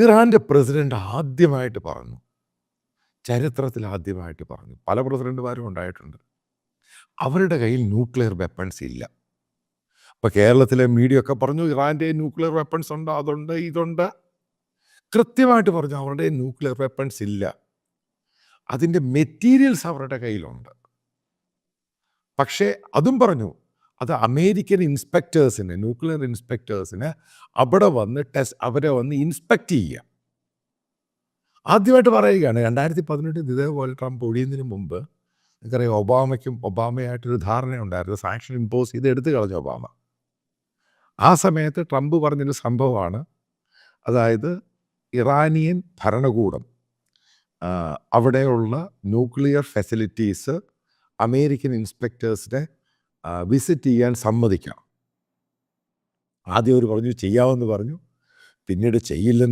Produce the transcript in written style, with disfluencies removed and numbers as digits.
ഇറാൻ്റെ പ്രസിഡന്റ് ആദ്യമായിട്ട് പറഞ്ഞു, ചരിത്രത്തിൽ ആദ്യമായിട്ട് പറഞ്ഞു, പല പ്രസിഡന്റുമാരും ഉണ്ടായിട്ടുണ്ട്, അവരുടെ കയ്യിൽ ന്യൂക്ലിയർ വെപ്പൺസ് ഇല്ല. ഇപ്പോൾ കേരളത്തിലെ മീഡിയ ഒക്കെ പറഞ്ഞു ഇറാൻ്റെ ന്യൂക്ലിയർ വെപ്പൺസ് ഉണ്ട്, അതുണ്ട്, ഇതുണ്ട്. കൃത്യമായിട്ട് പറഞ്ഞു അവരുടെ ന്യൂക്ലിയർ വെപ്പൺസ് ഇല്ല. അതിൻ്റെ മെറ്റീരിയൽസ് അവരുടെ കയ്യിലുണ്ട്. പക്ഷേ അതും പറഞ്ഞു അത് അമേരിക്കൻ ഇൻസ്പെക്ടേഴ്സിന്, ന്യൂക്ലിയർ ഇൻസ്പെക്ടേഴ്സിന് അവിടെ വന്ന് അവരെ വന്ന് ഇൻസ്പെക്ട് ചെയ്യുക. ആദ്യമായിട്ട് പറയുകയാണ് 2018 ഇതേപോലെ ട്രംപ് ഒഴിയുന്നതിന് മുമ്പ് നിങ്ങൾക്കറിയാം ഒബാമയായിട്ടൊരു ധാരണയുണ്ടായിരുന്നു, സാങ്ഷൻ ഇമ്പോസ് ചെയ്ത് എടുത്തു കളഞ്ഞു ഒബാമ. ആ സമയത്ത് ട്രംപ് പറഞ്ഞൊരു സംഭവമാണ്, അതായത് ഇറാനിയൻ ഭരണകൂടം അവിടെയുള്ള ന്യൂക്ലിയർ ഫെസിലിറ്റീസ് അമേരിക്കൻ ഇൻസ്പെക്ടേഴ്സിനെ വിസിറ്റ് ചെയ്യാൻ സമ്മതിക്കാം. ആദ്യം അവർ പറഞ്ഞു ചെയ്യാമെന്ന് പറഞ്ഞു, പിന്നീട് ചെയ്യില്ലെന്ന്